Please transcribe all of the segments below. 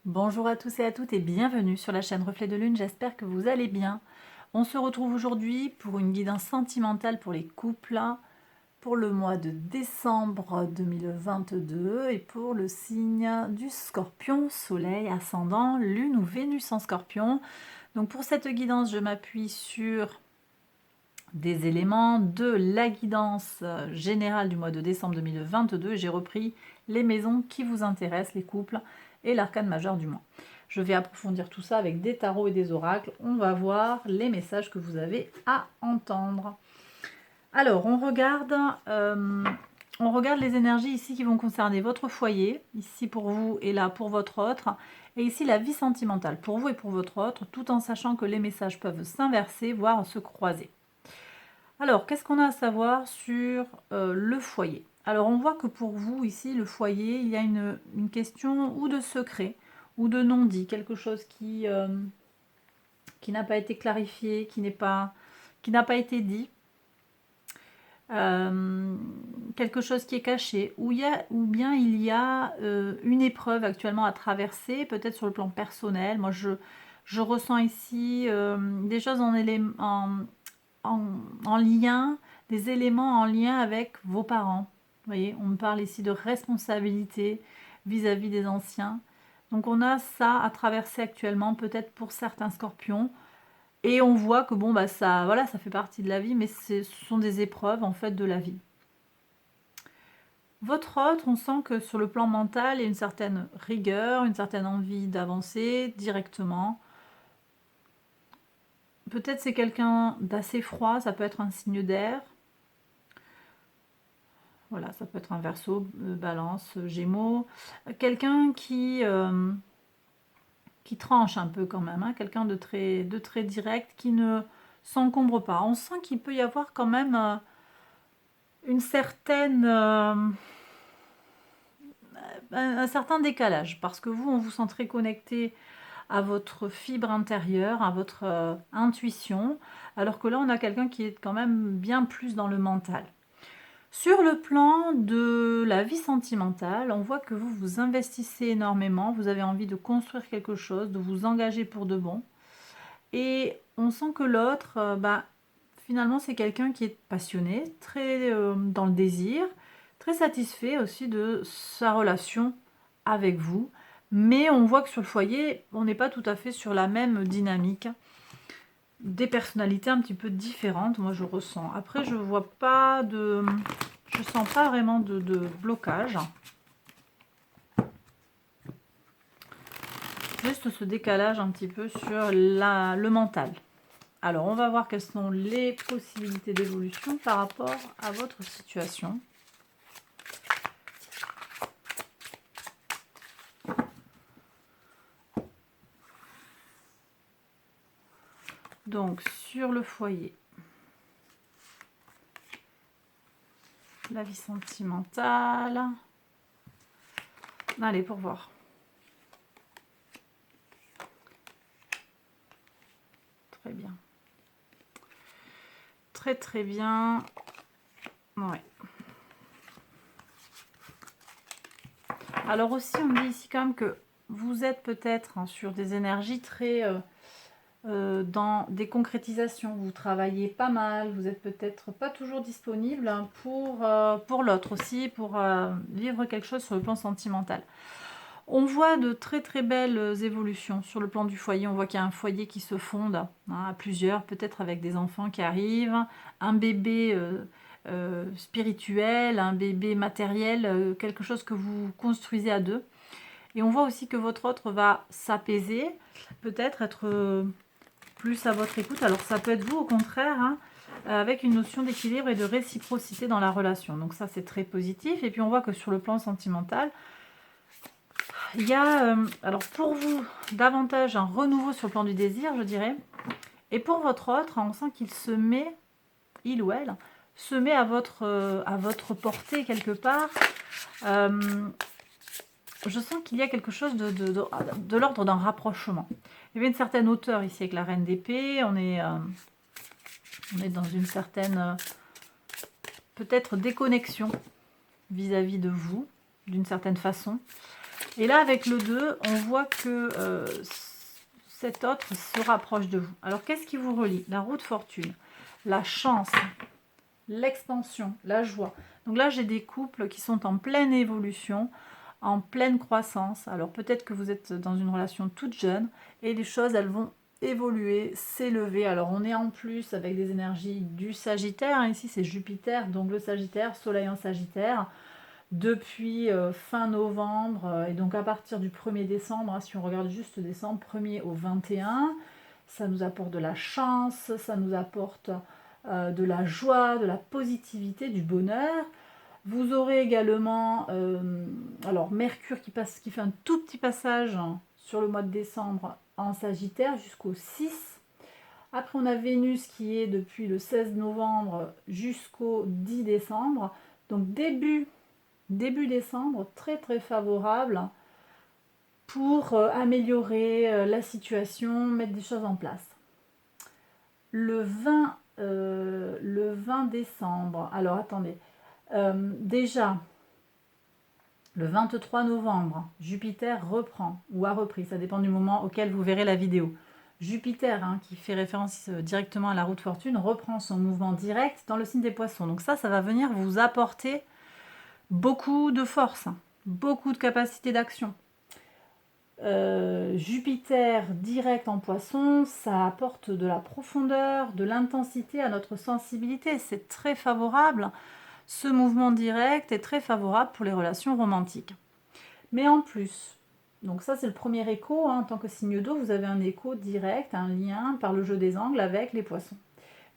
Bonjour à tous et à toutes et bienvenue sur la chaîne Reflet de Lune, j'espère que vous allez bien. On se retrouve aujourd'hui pour une guidance sentimentale pour les couples pour le mois de décembre 2022 et pour le signe du Scorpion, Soleil, Ascendant, Lune ou Vénus en Scorpion. Donc pour cette guidance, je m'appuie sur des éléments de la guidance générale du mois de décembre 2022 et j'ai repris les maisons qui vous intéressent, les couples et l'arcane majeur du mois. Je vais approfondir tout ça avec des tarots et des oracles. On va voir les messages que vous avez à entendre. Alors, on regarde les énergies ici qui vont concerner votre foyer, ici pour vous et là pour votre autre, et ici la vie sentimentale pour vous et pour votre autre, tout en sachant que les messages peuvent s'inverser, voire se croiser. Alors, qu'est-ce qu'on a à savoir sur le foyer? Alors, on voit que pour vous, ici, le foyer, il y a une question ou de secret, ou de non-dit, quelque chose qui n'a pas été clarifié, qui n'a pas été dit, quelque chose qui est caché, ou bien il y a une épreuve actuellement à traverser, peut-être sur le plan personnel. Moi, je ressens ici des choses en lien, des éléments en lien avec vos parents. Vous voyez, on me parle ici de responsabilité vis-à-vis des anciens. Donc on a ça à traverser actuellement, peut-être pour certains scorpions. Et on voit que bon, bah ça, voilà, ça fait partie de la vie, mais ce sont des épreuves en fait de la vie. Votre autre, on sent que sur le plan mental, il y a une certaine rigueur, une certaine envie d'avancer directement. Peut-être c'est quelqu'un d'assez froid, ça peut être un signe d'air. Voilà, ça peut être un Verseau, Balance, Gémeaux. Quelqu'un qui tranche un peu quand même, hein, quelqu'un de très direct, qui ne s'encombre pas. On sent qu'il peut y avoir quand même une certaine... un certain décalage, parce que vous, on vous sent très connecté à votre fibre intérieure, à votre intuition, alors que là, on a quelqu'un qui est quand même bien plus dans le mental. Sur le plan de la vie sentimentale, on voit que vous vous investissez énormément, vous avez envie de construire quelque chose, de vous engager pour de bon. Et on sent que l'autre, finalement, c'est quelqu'un qui est passionné, très dans le désir, très satisfait aussi de sa relation avec vous. Mais on voit que sur le foyer, on n'est pas tout à fait sur la même dynamique. Des personnalités un petit peu différentes, moi je ressens. Après, je vois pas de... Je sens pas vraiment de blocage. Juste ce décalage un petit peu sur le mental. Alors, on va voir quelles sont les possibilités d'évolution par rapport à votre situation. Donc, sur le foyer, la vie sentimentale. Allez, pour voir. Très bien. Très bien. Ouais. Alors aussi, on me dit ici quand même que vous êtes peut-être sur des énergies très... dans des concrétisations, vous travaillez pas mal, vous êtes peut-être pas toujours disponible pour l'autre aussi, pour vivre quelque chose sur le plan sentimental. On voit de très belles évolutions sur le plan du foyer. On voit qu'il y a un foyer qui se fonde à plusieurs, peut-être avec des enfants qui arrivent, un bébé spirituel, un bébé matériel, quelque chose que vous construisez à deux. Et on voit aussi que votre autre va s'apaiser, peut-être être plus à votre écoute. Alors ça peut être vous au contraire, hein, avec une notion d'équilibre et de réciprocité dans la relation. Donc ça c'est très positif. Et puis on voit que sur le plan sentimental, il y a, alors pour vous, davantage un renouveau sur le plan du désir, je dirais. Et pour votre autre, on sent qu'il se met, il ou elle, se met à votre portée quelque part. Je sens qu'il y a quelque chose de l'ordre d'un rapprochement. Il y avait une certaine hauteur ici avec la reine d'épée. On est dans une certaine, peut-être déconnexion vis-à-vis de vous, d'une certaine façon. Et là, avec le 2, on voit que cet autre se rapproche de vous. Alors, qu'est-ce qui vous relie? La roue de fortune, la chance, l'expansion, la joie. Donc là, j'ai des couples qui sont en pleine évolution, en pleine croissance. Alors, peut-être que vous êtes dans une relation toute jeune et les choses, elles vont évoluer, s'élever. Alors, on est en plus avec des énergies du Sagittaire. Ici, c'est Jupiter, donc le Sagittaire, Soleil en Sagittaire. Depuis fin novembre, et donc à partir du 1er décembre, hein, si on regarde juste décembre, 1er au 21, ça nous apporte de la chance, ça nous apporte de la joie, de la positivité, du bonheur. Vous aurez également alors Mercure qui fait un tout petit passage hein, sur le mois de décembre en Sagittaire jusqu'au 6. Après on a Vénus qui est depuis le 16 novembre jusqu'au 10 décembre. Donc début décembre, très très favorable pour améliorer la situation, mettre des choses en place. Le 20 décembre, alors attendez, déjà, le 23 novembre, Jupiter reprend ou a repris, ça dépend du moment auquel vous verrez la vidéo. Jupiter, hein, qui fait référence directement à la roue de fortune, reprend son mouvement direct dans le signe des poissons. Donc ça va venir vous apporter beaucoup de force, beaucoup de capacité d'action. Jupiter direct en poisson, ça apporte de la profondeur, de l'intensité à notre sensibilité. C'est très favorable. Ce mouvement direct est très favorable pour les relations romantiques. Mais en plus, donc ça c'est le premier écho, hein, en tant que signe d'eau, vous avez un écho direct, un lien par le jeu des angles avec les poissons.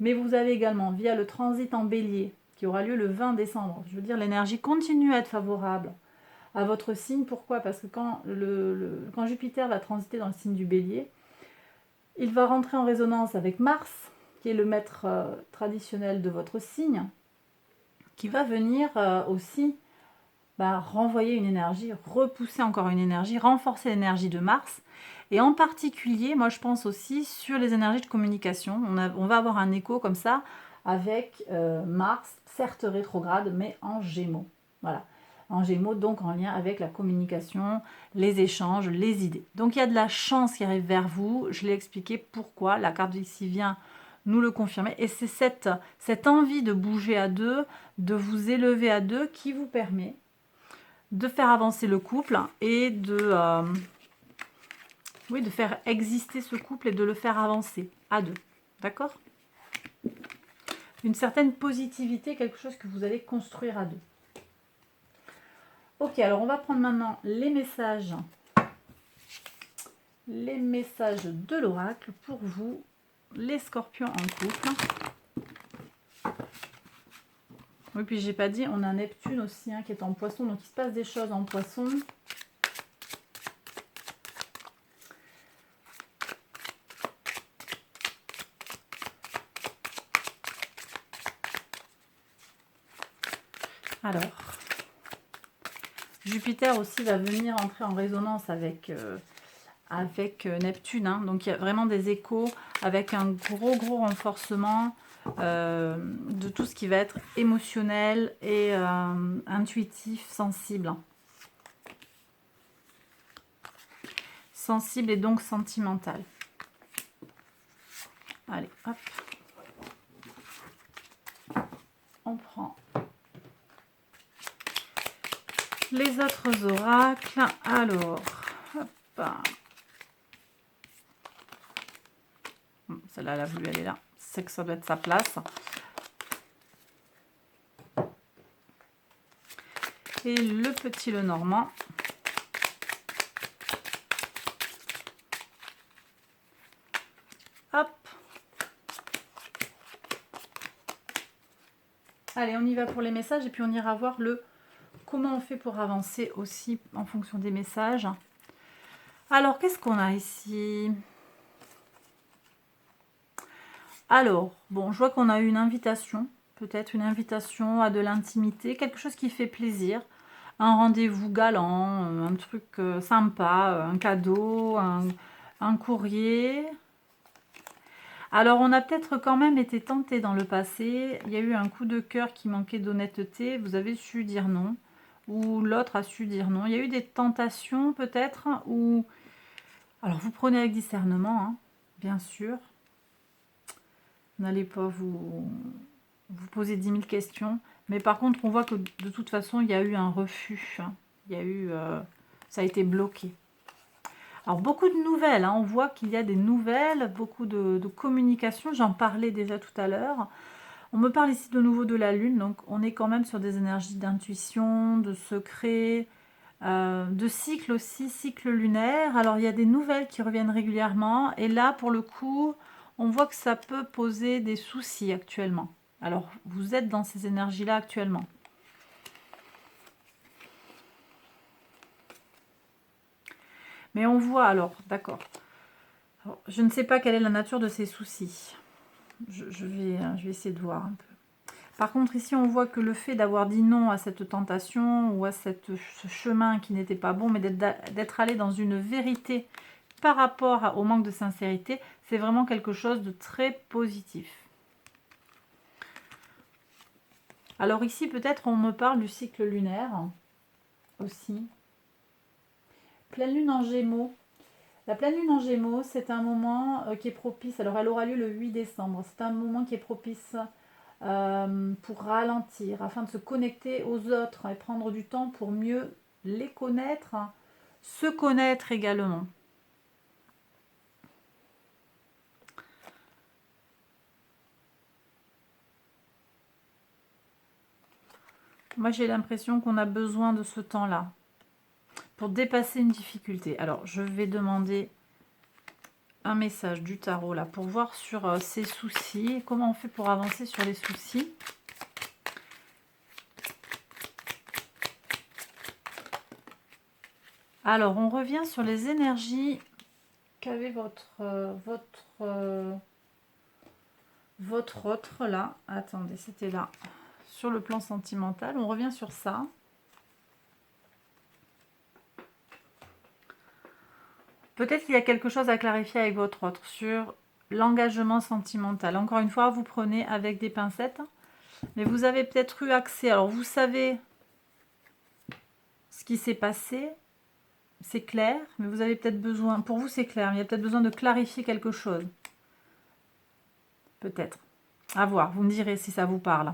Mais vous avez également, via le transit en bélier, qui aura lieu le 20 décembre, je veux dire l'énergie continue à être favorable à votre signe. Pourquoi? Parce que quand Jupiter va transiter dans le signe du bélier, il va rentrer en résonance avec Mars, qui est le maître traditionnel de votre signe, qui va venir aussi renvoyer une énergie, repousser encore une énergie, renforcer l'énergie de Mars. Et en particulier, moi je pense aussi sur les énergies de communication. On va avoir un écho comme ça avec Mars, certes rétrograde, mais en Gémeaux. Voilà. En Gémeaux, donc en lien avec la communication, les échanges, les idées. Donc il y a de la chance qui arrive vers vous. Je l'ai expliqué pourquoi. La carte ici vient nous le confirmer. Et c'est cette envie de bouger à deux, de vous élever à deux qui vous permet de faire avancer le couple et de faire exister ce couple et de le faire avancer à deux. D'accord? Une certaine positivité, quelque chose que vous allez construire à deux. Ok, alors on va prendre maintenant les messages de l'oracle pour vous, les scorpions en couple. Oui, puis j'ai pas dit, on a Neptune aussi hein, qui est en poisson, donc il se passe des choses en poisson. Alors, Jupiter aussi va venir entrer en résonance avec Neptune, hein. Donc il y a vraiment des échos avec un gros renforcement de tout ce qui va être émotionnel et intuitif, sensible. Sensible et donc sentimental. Allez, hop. On prend les autres oracles. Alors, hop. Celle-là, elle a voulu aller là. C'est que ça doit être sa place. Et le petit Lenormand. Hop. Allez, on y va pour les messages et puis on ira voir comment on fait pour avancer aussi en fonction des messages. Alors, qu'est-ce qu'on a ici? Alors, bon, je vois qu'on a eu une invitation, peut-être une invitation à de l'intimité, quelque chose qui fait plaisir, un rendez-vous galant, un truc sympa, un cadeau, un courrier. Alors, on a peut-être quand même été tenté dans le passé, il y a eu un coup de cœur qui manquait d'honnêteté, vous avez su dire non, ou l'autre a su dire non. Il y a eu des tentations peut-être, ou... Alors vous prenez avec discernement, hein, bien sûr. N'allez pas vous poser 10 000 questions. Mais par contre, on voit que de toute façon, il y a eu un refus. Hein. Il y a eu... ça a été bloqué. Alors, beaucoup de nouvelles. Hein. On voit qu'il y a des nouvelles, beaucoup de communication. J'en parlais déjà tout à l'heure. On me parle ici de nouveau de la Lune. Donc, on est quand même sur des énergies d'intuition, de secret, de cycle aussi, cycle lunaire. Alors, il y a des nouvelles qui reviennent régulièrement. Et là, pour le coup, on voit que ça peut poser des soucis actuellement. Alors, vous êtes dans ces énergies-là actuellement. Mais on voit, alors, d'accord. Je ne sais pas quelle est la nature de ces soucis. Je vais essayer de voir un peu. Par contre, ici, on voit que le fait d'avoir dit non à cette tentation ou à ce chemin qui n'était pas bon, mais d'être allé dans une vérité par rapport au manque de sincérité, c'est vraiment quelque chose de très positif. Alors ici, peut-être, on me parle du cycle lunaire aussi. Pleine lune en Gémeaux. La pleine lune en Gémeaux, c'est un moment qui est propice. Alors, elle aura lieu le 8 décembre. C'est un moment qui est propice pour ralentir, afin de se connecter aux autres et prendre du temps pour mieux les connaître, se connaître également. Moi, j'ai l'impression qu'on a besoin de ce temps-là pour dépasser une difficulté. Alors, je vais demander un message du tarot là pour voir sur ces soucis. Comment on fait pour avancer sur les soucis? Alors, on revient sur les énergies qu'avait votre autre là. Attendez, c'était là. Sur le plan sentimental, on revient sur ça. Peut-être qu'il y a quelque chose à clarifier avec votre autre sur l'engagement sentimental. Encore une fois, vous prenez avec des pincettes, mais vous avez peut-être eu accès. Alors, vous savez ce qui s'est passé, c'est clair, mais vous avez peut-être besoin, pour vous c'est clair, mais il y a peut-être besoin de clarifier quelque chose. Peut-être. À voir, vous me direz si ça vous parle.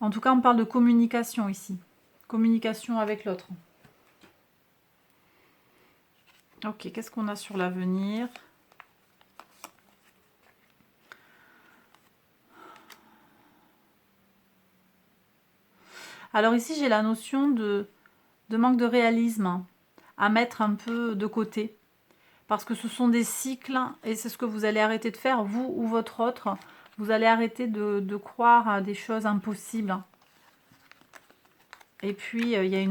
En tout cas, on parle de communication ici. Communication avec l'autre. Ok, qu'est-ce qu'on a sur l'avenir? Alors ici, j'ai la notion de manque de réalisme à mettre un peu de côté. Parce que ce sont des cycles, et c'est ce que vous allez arrêter de faire, vous ou votre autre. Vous allez arrêter de croire à des choses impossibles. Et puis, il y a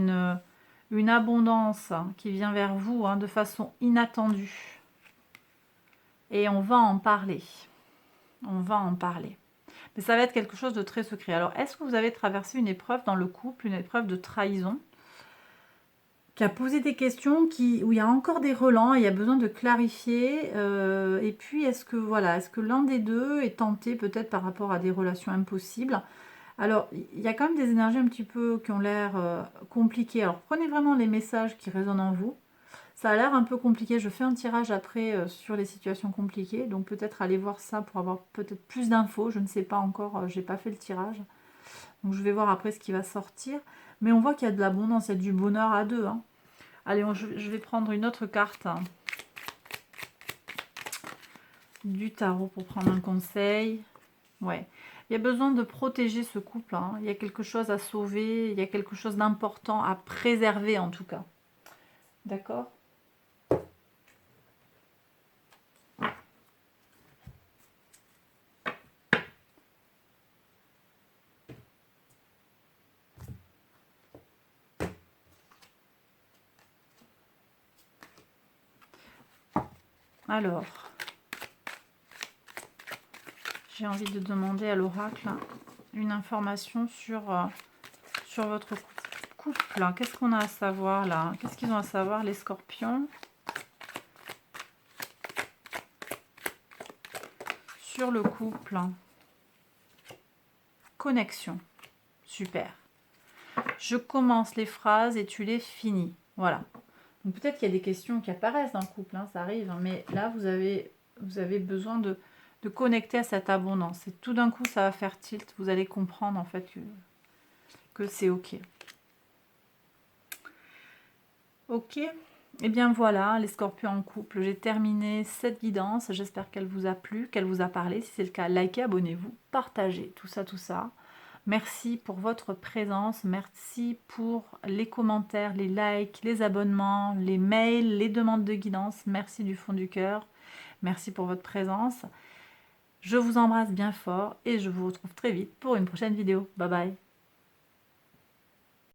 une abondance qui vient vers vous de façon inattendue. Et on va en parler. On va en parler. Mais ça va être quelque chose de très secret. Alors, est-ce que vous avez traversé une épreuve dans le couple, une épreuve de trahison, qui a posé des questions où il y a encore des relents, il y a besoin de clarifier. Et puis, est-ce que l'un des deux est tenté peut-être par rapport à des relations impossibles? Alors, il y a quand même des énergies un petit peu qui ont l'air compliquées. Alors, prenez vraiment les messages qui résonnent en vous. Ça a l'air un peu compliqué. Je fais un tirage après sur les situations compliquées. Donc, peut-être aller voir ça pour avoir peut-être plus d'infos. Je ne sais pas encore. J'ai pas fait le tirage. Donc, je vais voir après ce qui va sortir. Mais on voit qu'il y a de l'abondance. Il y a du bonheur à deux. Hein. Allez, je vais prendre une autre carte du tarot pour prendre un conseil. Ouais. Il y a besoin de protéger ce couple. Hein. Il y a quelque chose à sauver. Il y a quelque chose d'important à préserver en tout cas. D'accord ? Alors, j'ai envie de demander à l'oracle une information sur votre couple. Qu'est-ce qu'on a à savoir là? Qu'est-ce qu'ils ont à savoir les scorpions? Sur le couple. Connexion. Super. Je commence les phrases et tu les finis. Voilà. Donc peut-être qu'il y a des questions qui apparaissent dans le couple, hein, ça arrive. Mais là, vous avez besoin de connecter à cette abondance. Et tout d'un coup, ça va faire tilt. Vous allez comprendre en fait que c'est OK. OK. Et bien voilà, les scorpions en couple, j'ai terminé cette guidance. J'espère qu'elle vous a plu, qu'elle vous a parlé. Si c'est le cas, likez, abonnez-vous, partagez, tout ça, tout ça. Merci pour votre présence, merci pour les commentaires, les likes, les abonnements, les mails, les demandes de guidance. Merci du fond du cœur. Merci pour votre présence. Je vous embrasse bien fort et je vous retrouve très vite pour une prochaine vidéo. Bye bye.